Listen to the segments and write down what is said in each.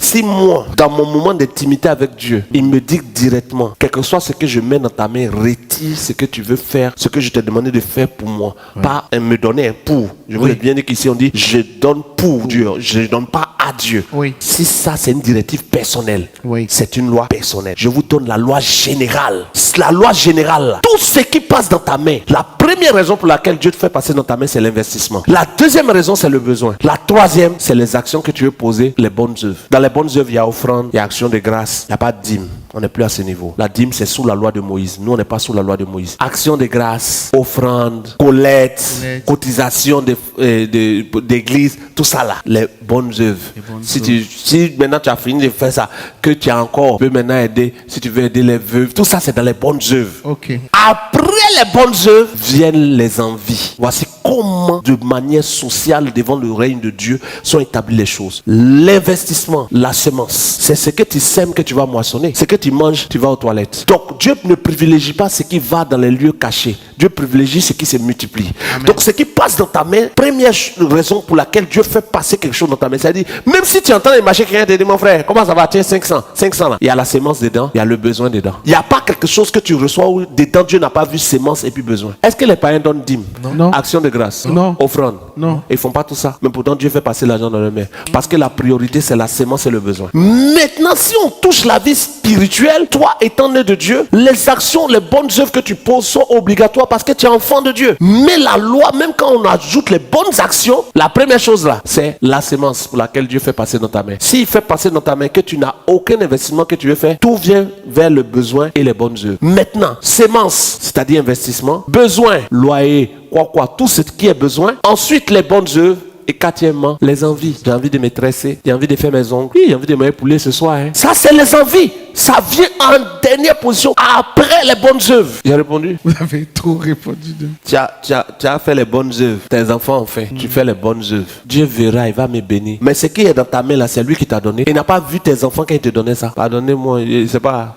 Si moi, dans mon moment d'intimité avec Dieu, il me dit directement, quel que soit ce que je mets dans ta main, retire ce que tu veux faire, ce que je t'ai demandé de faire pour moi. Pas me donner un pour. Je vous ai bien dit qu'ici on dit, je donne pour Dieu, je ne donne pas à Dieu. Si ça c'est une directive personnelle, c'est une loi personnelle. Je vous donne la loi générale. La loi générale, tout ce qui passe dans ta main, la première raison pour laquelle Dieu te fait passer dans ta main, c'est l'investissement. La deuxième raison, c'est le besoin. La troisième, c'est les actions que tu veux poser, les bonnes œuvres. Dans les bonnes œuvres, il y a offrande, il y a action de grâce, il n'y a pas de dîme. On n'est plus à ce niveau. La dîme, c'est sous la loi de Moïse. Nous, on n'est pas sous la loi de Moïse. Action de grâce, offrande, collecte, cotisation d'église, tout ça là, les bonnes œuvres. Si maintenant tu as fini de faire ça, que tu as encore, tu peux maintenant aider, si tu veux aider les veuves, tout ça c'est dans les bonnes œuvres. Après les bonnes œuvres, viennent les envies. Voici comment, de manière sociale, devant le règne de Dieu, sont établies les choses. L'investissement, la semence, c'est ce que tu sèmes que tu vas moissonner. Ce que tu manges, tu vas aux toilettes. Donc Dieu ne privilégie pas ce qui va dans les lieux cachés. Dieu privilégie ce qui se multiplie. Amen. Donc ce qui passe dans ta main, première raison pour laquelle Dieu fait passer quelque chose dans ta main, c'est-à-dire, même si tu entends les marchés, quelqu'un te dit, mon frère, comment ça va? Tiens, 500 là. Il y a la semence dedans, il y a le besoin dedans. Il n'y a pas quelque chose que tu reçois où dedans Dieu n'a pas vu semence et puis besoin. Est-ce que les païens donnent dîme? Non. Action de grâce? Non. Offrande? Non. Ils ne font pas tout ça. Mais pourtant Dieu fait passer l'argent dans leurs mains. Parce que la priorité c'est la semence et le besoin. Maintenant, si on touche la vie spirituelle, toi étant né de Dieu, les actions, les bonnes œuvres que tu poses sont obligatoires parce que tu es enfant de Dieu. Mais la loi, même quand on ajoute les bonnes actions, la première chose là, c'est la semence pour laquelle Dieu fait passer dans ta main. S'il fait passer dans ta main que tu n'as aucun investissement que tu veux faire, tout vient vers le besoin et les bonnes œuvres. Maintenant, semence, c'est-à-dire investissement, besoin, loyer, quoi, tout ce qui est besoin. Ensuite, les bonnes œuvres. Et quatrièmement, les envies. J'ai envie de me tresser, j'ai envie de faire mes ongles. Oui, j'ai envie de me poulet ce soir. Ça, c'est les envies. Ça vient en dernière position après les bonnes œuvres. J'ai répondu? Vous avez trop répondu. Tu as fait les bonnes œuvres. Tes enfants ont fait. Tu fais les bonnes œuvres. Dieu verra, il va me bénir. Mais ce qui est dans ta main là, c'est lui qui t'a donné. Il n'a pas vu tes enfants quand il te donnait ça. Pardonnez-moi, je ne sais pas.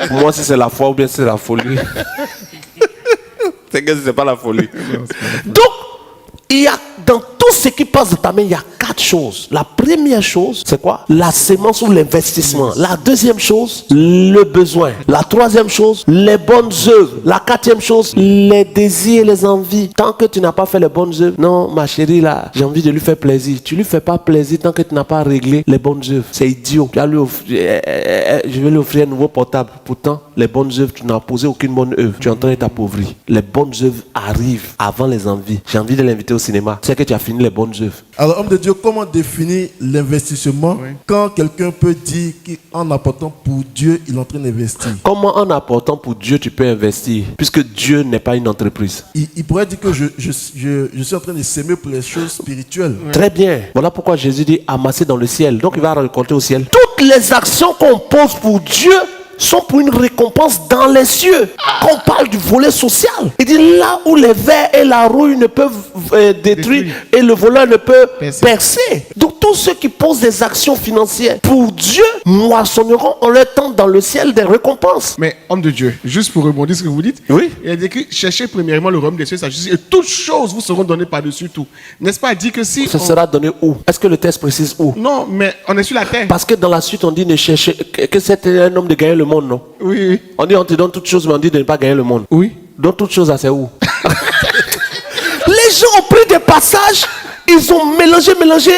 Pour moi, si c'est la foi ou bien c'est la folie. C'est que c'est pas la folie. Donc, il y a dans tout ce qui passe dans ta main, il y a 4 choses. La première chose, c'est quoi? La semence ou l'investissement. La deuxième chose, le besoin. La troisième chose, les bonnes œuvres. La quatrième chose, les désirs et les envies. Tant que tu n'as pas fait les bonnes œuvres, non, ma chérie, là, j'ai envie de lui faire plaisir. Tu lui fais pas plaisir tant que tu n'as pas réglé les bonnes œuvres. C'est idiot. Tu vas lui offrir, je vais lui offrir un nouveau portable. Pourtant, les bonnes œuvres, tu n'as posé aucune bonne œuvre. Tu es en train de t'appauvrir. Les bonnes œuvres arrivent avant les envies. J'ai envie de l'inviter au cinéma. C'est que tu as fini les bonnes œuvres. Alors, homme de Dieu, comment définir l'investissement quand quelqu'un peut dire qu'en apportant pour Dieu, il est en train d'investir? Comment en apportant pour Dieu, tu peux investir? Puisque Dieu n'est pas une entreprise. Il pourrait dire que je suis en train de s'aimer pour les choses spirituelles. Très bien. Voilà pourquoi Jésus dit amasser dans le ciel. Donc il va récolter au ciel. Toutes les actions qu'on pose pour Dieu sont pour une récompense dans les cieux. Quand on parle du volet social, il dit là où les vers et la rouille ne peuvent détruire et le voleur ne peut percer. Donc tous ceux qui posent des actions financières pour Dieu moissonneront en leur temps dans le ciel des récompenses. Mais homme de Dieu, juste pour rebondir ce que vous dites, il a dit que cherchez premièrement le royaume des cieux, sa justice, et toutes choses vous seront données par-dessus tout. N'est-ce pas dit que si... Ça sera donné où? Est-ce que le texte précise où? Non, mais on est sur la terre. Parce que dans la suite on dit ne cherchez que c'était un homme de gagner le monde, non? Oui. On dit on te donne toutes choses, mais on dit de ne pas gagner le monde. Oui. Donc toutes choses, c'est où? Les gens ont pris des passages, ils ont mélangé,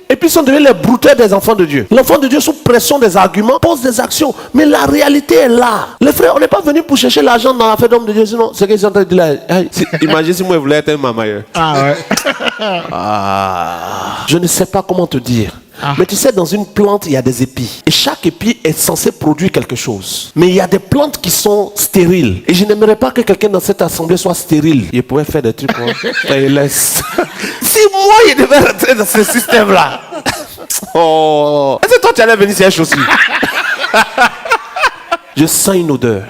et puis ils sont devenus les brouteurs des enfants de Dieu. L'enfant de Dieu, sous pression des arguments, pose des actions. Mais la réalité est là. Les frères, on n'est pas venu pour chercher l'argent dans l'affaire d'homme de Dieu. Sinon, ce qu'ils sont en train de dire là, imagine si moi je voulais être un mamailleur. Je ne sais pas comment te dire. Mais tu sais, dans une plante, il y a des épis. Et chaque épi est censé produire quelque chose. Mais il y a des plantes qui sont stériles. Et je n'aimerais pas que quelqu'un dans cette assemblée soit stérile. Il pourrait faire des trucs, moi. Et il laisse. Si moi, il devait rentrer dans ce système-là. Oh. Est-ce que toi, tu allais venir siège aussi? Je sens une odeur.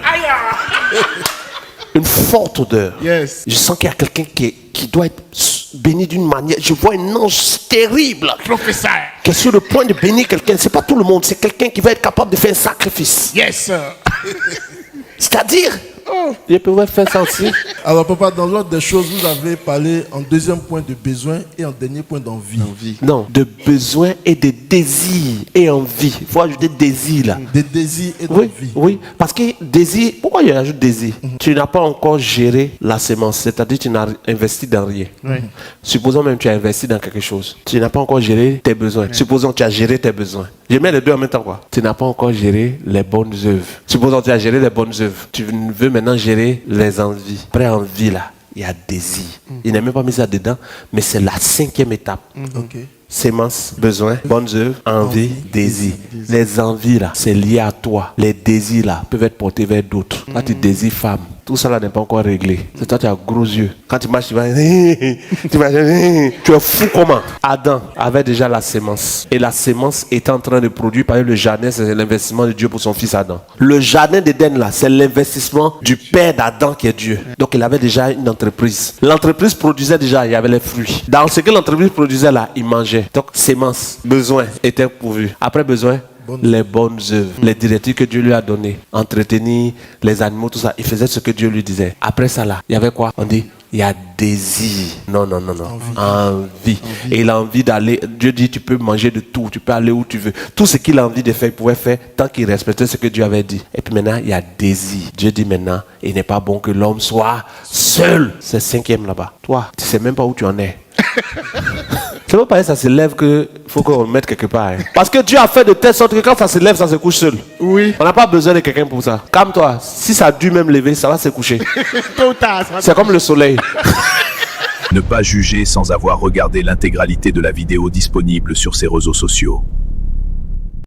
Une forte odeur. Yes. Je sens qu'il y a quelqu'un qui doit être béni d'une manière. Je vois un ange terrible. Professeur. Qui est sur le point de bénir quelqu'un. C'est pas tout le monde. C'est quelqu'un qui va être capable de faire un sacrifice. Yes, sir. C'est-à-dire, il pouvait faire ça aussi. Alors papa, dans l'ordre des choses, vous avez parlé en deuxième point de besoin et en dernier point d'envie. Non, de besoin et de désir et envie. Il faut ajouter désir là. Des désirs et Oui, d'envie. oui, parce que désir, pourquoi il ajoute désir? Tu n'as pas encore géré la sémence, c'est-à-dire tu n'as investi dans rien. Supposons même que tu as investi dans quelque chose. Tu n'as pas encore géré tes besoins. Supposons que tu as géré tes besoins. Je mets les deux en même temps quoi. Tu n'as pas encore géré les bonnes œuvres. Supposons que tu as géré les bonnes œuvres. Tu veux maintenant gérer les envies. Après envie là, il y a désir. Il n'a même pas mis ça dedans, mais c'est la 5e étape. Ok. Sémence, besoin, bonnes œuvres, envie, désir. Les envies là, c'est lié à toi. Les désirs là peuvent être portés vers d'autres. Quand tu désires femme, tout ça là n'est pas encore réglé. C'est toi qui as gros yeux. Quand tu marches, tu vas, tu es fou comment? Adam avait déjà la sémence. Et la sémence était en train de produire, parce que le jardin, c'est l'investissement de Dieu pour son fils Adam. Le jardin d'Éden là, c'est l'investissement du père d'Adam qui est Dieu. Donc il avait déjà une entreprise. L'entreprise produisait déjà, il y avait les fruits. Dans ce que l'entreprise produisait là, il mangeait. Donc sémence, besoin était pourvu. Après besoin, les bonnes œuvres, les directives que Dieu lui a données, entretenir les animaux, tout ça, il faisait ce que Dieu lui disait. Après ça là, il y avait quoi? On dit, il y a désir. Non. Envie. Et il a envie d'aller. Dieu dit, tu peux manger de tout, tu peux aller où tu veux. Tout ce qu'il a envie de faire, il pouvait faire tant qu'il respectait ce que Dieu avait dit. Et puis maintenant, il y a désir. Dieu dit maintenant, il n'est pas bon que l'homme soit seul. C'est 5e là-bas. Toi, tu sais même pas où tu en es. C'est pas pareil, ça se lève qu'il faut qu'on le mette quelque part. Hein. Parce que Dieu a fait de telle sorte que quand ça se lève, ça se couche seul. Oui. On n'a pas besoin de quelqu'un pour ça. Calme-toi. Si ça a dû même lever, ça va se coucher. Tôt ou tard, ça va C'est comme le soleil. Ne pas juger sans avoir regardé l'intégralité de la vidéo disponible sur ses réseaux sociaux.